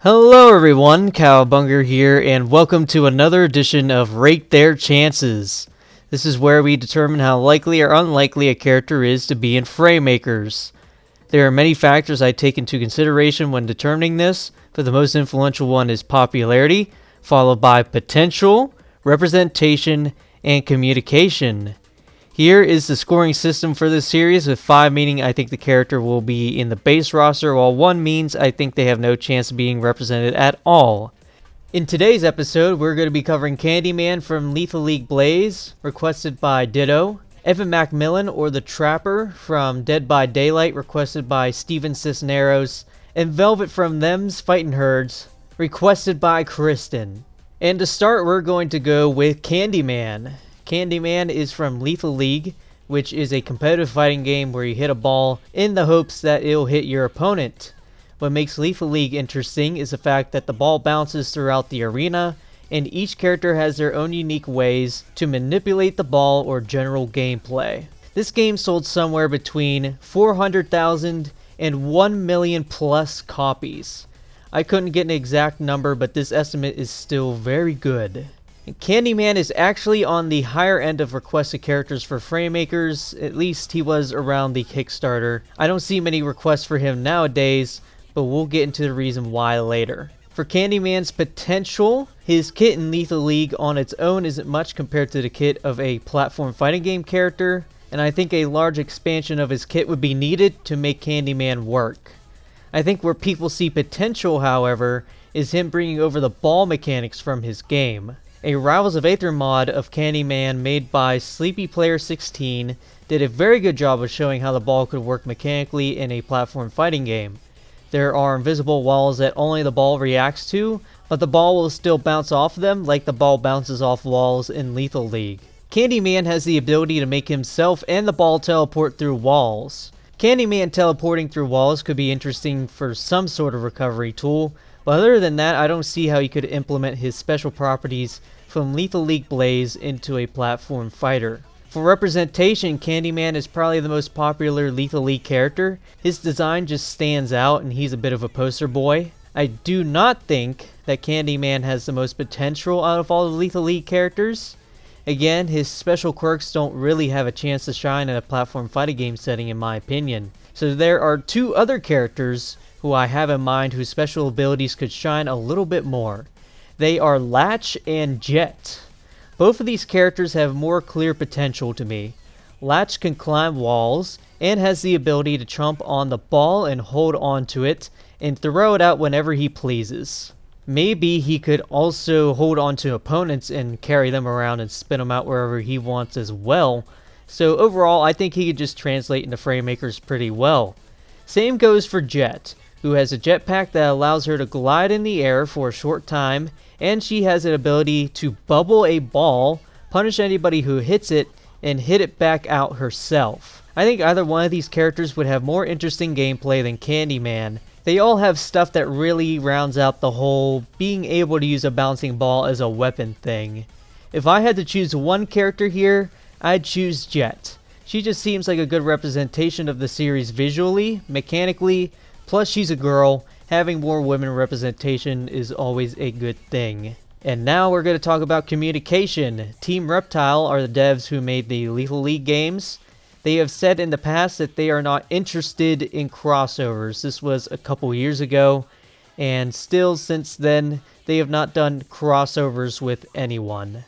Hello everyone, Cowbunger here, and welcome to another edition of Rate Their Chances. This is where we determine how likely or unlikely a character is to be in Fraymakers. There are many factors I take into consideration when determining this, but the most influential one is popularity, followed by potential, representation, and communication. Here is the scoring system for this series, with 5 meaning I think the character will be in the base roster, while 1 means I think they have no chance of being represented at all. In today's episode, we're going to be covering Candyman from Lethal League Blaze, requested by Ditto, Evan Macmillan or the Trapper from Dead by Daylight, requested by Steven Cisneros, and Velvet from Them's Fightin' Herds, requested by Kristen. And to start, we're going to go with Candyman. Candyman is from Lethal League, which is a competitive fighting game where you hit a ball in the hopes that it'll hit your opponent. What makes Lethal League interesting is the fact that the ball bounces throughout the arena, and each character has their own unique ways to manipulate the ball or general gameplay. This game sold somewhere between 400,000 and 1 million plus copies. I couldn't get an exact number, but this estimate is still very good. Candyman is actually on the higher end of requested characters for Fraymakers, at least he was around the Kickstarter. I don't see many requests for him nowadays, but we'll get into the reason why later. For Candyman's potential, his kit in Lethal League on its own isn't much compared to the kit of a platform fighting game character, and I think a large expansion of his kit would be needed to make Candyman work. I think where people see potential, however, is him bringing over the ball mechanics from his game. A Rivals of Aether mod of Candyman made by SleepyPlayer16 did a very good job of showing how the ball could work mechanically in a platform fighting game. There are invisible walls that only the ball reacts to, but the ball will still bounce off them like the ball bounces off walls in Lethal League. Candyman has the ability to make himself and the ball teleport through walls. Candyman teleporting through walls could be interesting for some sort of recovery tool, but other than that, I don't see how he could implement his special properties from Lethal League Blaze into a platform fighter. For representation, Candyman is probably the most popular Lethal League character. His design just stands out and he's a bit of a poster boy. I do not think that Candyman has the most potential out of all the Lethal League characters. Again, his special quirks don't really have a chance to shine in a platform fighting game setting in my opinion. So there are 2 other characters who I have in mind whose special abilities could shine a little bit more. They are Latch and Jet. Both of these characters have more clear potential to me. Latch can climb walls and has the ability to chomp on the ball and hold on to it and throw it out whenever he pleases. Maybe he could also hold on to opponents and carry them around and spin them out wherever he wants as well. So overall, I think he could just translate into Fraymakers pretty well. Same goes for Jet, who has a jetpack that allows her to glide in the air for a short time, and she has an ability to bubble a ball, punish anybody who hits it, and hit it back out herself. I think either one of these characters would have more interesting gameplay than Candyman. They all have stuff that really rounds out the whole being able to use a bouncing ball as a weapon thing. If I had to choose one character here, I'd choose Jet. She just seems like a good representation of the series visually, mechanically, plus she's a girl. Having more women representation is always a good thing. And now we're going to talk about communication. Team Reptile are the devs who made the Lethal League games. They have said in the past that they are not interested in crossovers. This was a couple years ago, and still since then, they have not done crossovers with anyone.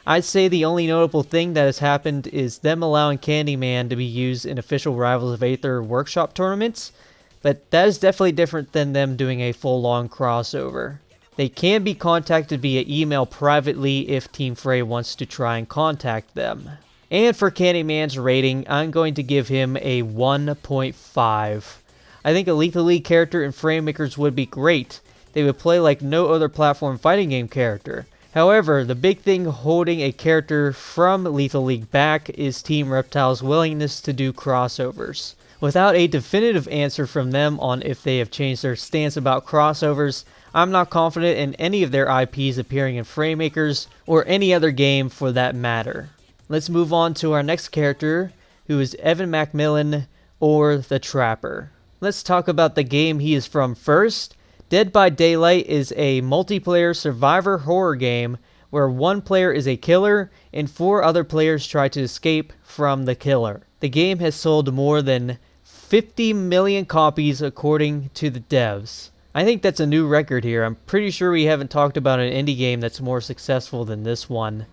I'd say the only notable thing that has happened is them allowing Candyman to be used in official Rivals of Aether workshop tournaments, but that is definitely different than them doing a full-on crossover. They can be contacted via email privately if Team Frey wants to try and contact them. And for Candyman's rating, I'm going to give him a 1.5. I think a Lethal League character in Fraymakers would be great. They would play like no other platform fighting game character. However, the big thing holding a character from Lethal League back is Team Reptile's willingness to do crossovers. Without a definitive answer from them on if they have changed their stance about crossovers, I'm not confident in any of their IPs appearing in Fraymakers or any other game for that matter. Let's move on to our next character, who is Evan Macmillan, or the Trapper. Let's talk about the game he is from first. Dead by Daylight is a multiplayer survivor horror game where one player is a killer and 4 other players try to escape from the killer. The game has sold more than 50 million copies according to the devs. I think that's a new record here. I'm pretty sure we haven't talked about an indie game that's more successful than this one.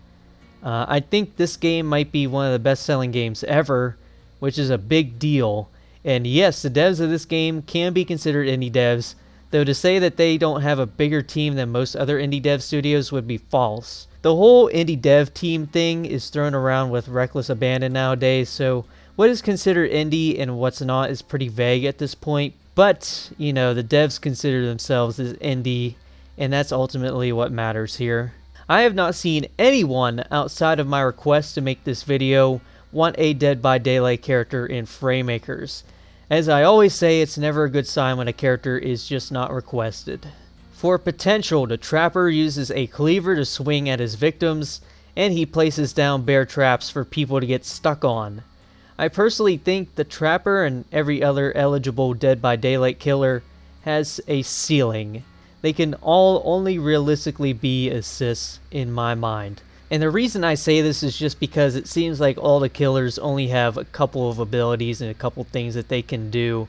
I think this game might be one of the best-selling games ever, which is a big deal. And yes, the devs of this game can be considered indie devs, though to say that they don't have a bigger team than most other indie dev studios would be false. The whole indie dev team thing is thrown around with reckless abandon nowadays, so what is considered indie and what's not is pretty vague at this point. But, the devs consider themselves as indie, and that's ultimately what matters here. I have not seen anyone outside of my request to make this video want a Dead by Daylight character in Fraymakers. As I always say, it's never a good sign when a character is just not requested. For potential, the Trapper uses a cleaver to swing at his victims, and he places down bear traps for people to get stuck on. I personally think the Trapper and every other eligible Dead by Daylight killer has a ceiling. They can all only realistically be assists in my mind. And the reason I say this is just because it seems like all the killers only have a couple of abilities and a couple things that they can do.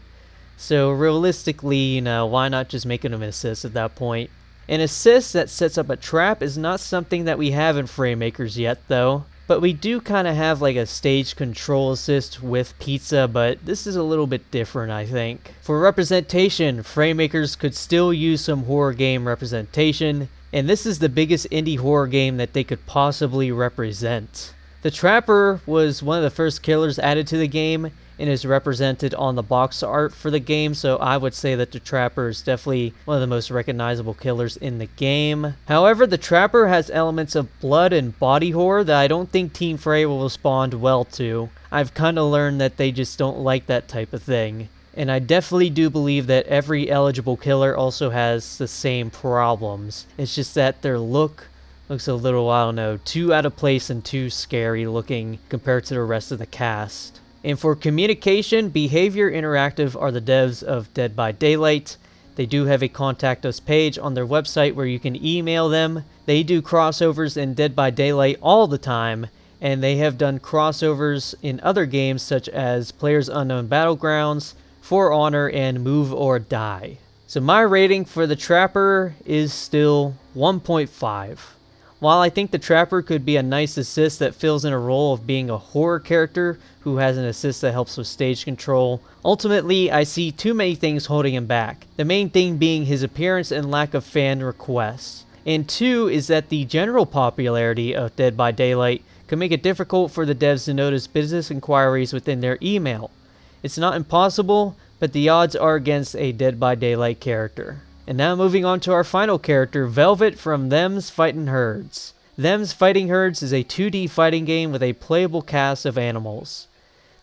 So realistically, why not just make them an assist at that point? An assist that sets up a trap is not something that we have in Fraymakers yet though. But we do kind of have like a stage control assist with pizza, but this is a little bit different, I think. For representation, Fraymakers could still use some horror game representation, and this is the biggest indie horror game that they could possibly represent. The Trapper was one of the first killers added to the game and is represented on the box art for the game, so I would say that the Trapper is definitely one of the most recognizable killers in the game. However, the Trapper has elements of blood and body horror that I don't think Team Fray will respond well to. I've kind of learned that they just don't like that type of thing. And I definitely do believe that every eligible killer also has the same problems. It's just that their look looks a little, I don't know, too out of place and too scary looking compared to the rest of the cast. And for communication, Behavior Interactive are the devs of Dead by Daylight. They do have a contact us page on their website where you can email them. They do crossovers in Dead by Daylight all the time, and they have done crossovers in other games such as PlayerUnknown's Battlegrounds, For Honor, and Move or Die. So my rating for the Trapper is still 1.5. While I think the Trapper could be a nice assist that fills in a role of being a horror character who has an assist that helps with stage control, ultimately I see too many things holding him back. The main thing being his appearance and lack of fan requests. And 2 is that the general popularity of Dead by Daylight can make it difficult for the devs to notice business inquiries within their email. It's not impossible, but the odds are against a Dead by Daylight character. And now moving on to our final character, Velvet from Them's Fightin' Herds. Them's Fightin' Herds is a 2D fighting game with a playable cast of animals.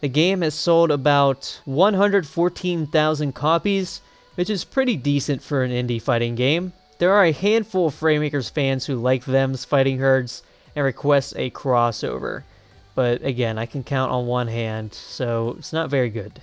The game has sold about 114,000 copies, which is pretty decent for an indie fighting game. There are a handful of Fraymakers fans who like Them's Fightin' Herds and request a crossover. But again, I can count on one hand, so it's not very good.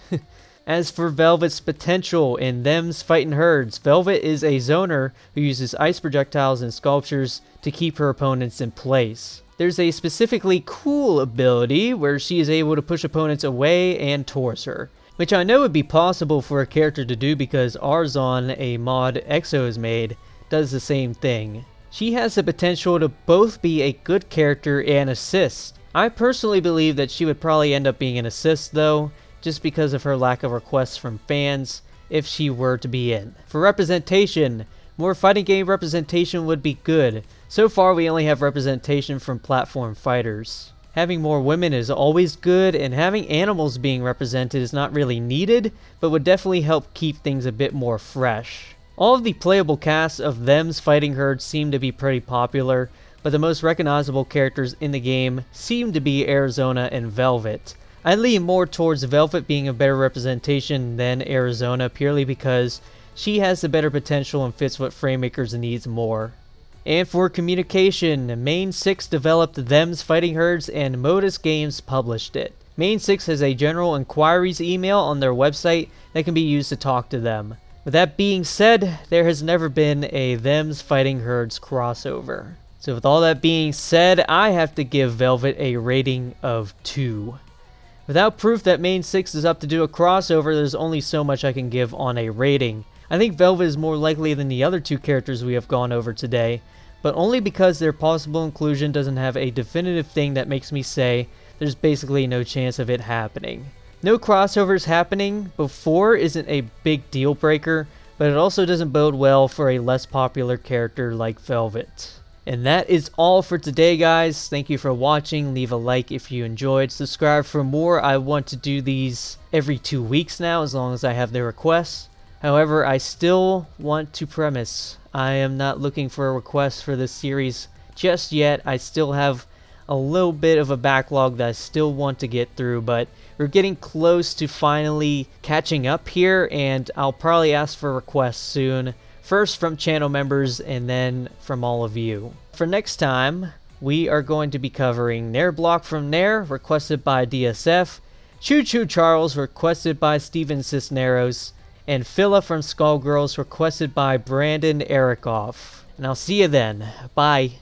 As for Velvet's potential in Them's Fightin' Herds, Velvet is a zoner who uses ice projectiles and sculptures to keep her opponents in place. There's a specifically cool ability where she is able to push opponents away and towards her, which I know would be possible for a character to do because Arzon, a mod Exo has made, does the same thing. She has the potential to both be a good character and assist. I personally believe that she would probably end up being an assist though, just because of her lack of requests from fans if she were to be in. For representation, more fighting game representation would be good. So far we only have representation from platform fighters. Having more women is always good, and having animals being represented is not really needed, but would definitely help keep things a bit more fresh. All of the playable casts of Them's Fighting Herds seem to be pretty popular, but the most recognizable characters in the game seem to be Arizona and Velvet. I lean more towards Velvet being a better representation than Arizona purely because she has the better potential and fits what Fraymakers needs more. And for communication, Main 6 developed Them's Fighting Herds and Modus Games published it. Main 6 has a general inquiries email on their website that can be used to talk to them. With that being said, there has never been a Them's Fighting Herds crossover. So with all that being said, I have to give Velvet a rating of 2. Without proof that Main 6 is up to do a crossover, there's only so much I can give on a rating. I think Velvet is more likely than the other 2 characters we have gone over today, but only because their possible inclusion doesn't have a definitive thing that makes me say there's basically no chance of it happening. No crossovers happening before isn't a big deal breaker, but it also doesn't bode well for a less popular character like Velvet. And that is all for today, guys. Thank you for watching. Leave a like if you enjoyed. Subscribe for more. I want to do these every 2 weeks now, as long as I have the requests. However, I still want to premise, I am not looking for a request for this series just yet. I still have a little bit of a backlog that I still want to get through, but we're getting close to finally catching up here, and I'll probably ask for requests soon. First from channel members and then from all of you. For next time, we are going to be covering Nair Block from Nair, requested by DSF, Choo Choo Charles, requested by Steven Cisneros, and Phila from Skullgirls, requested by Brandon Erikoff. And I'll see you then. Bye.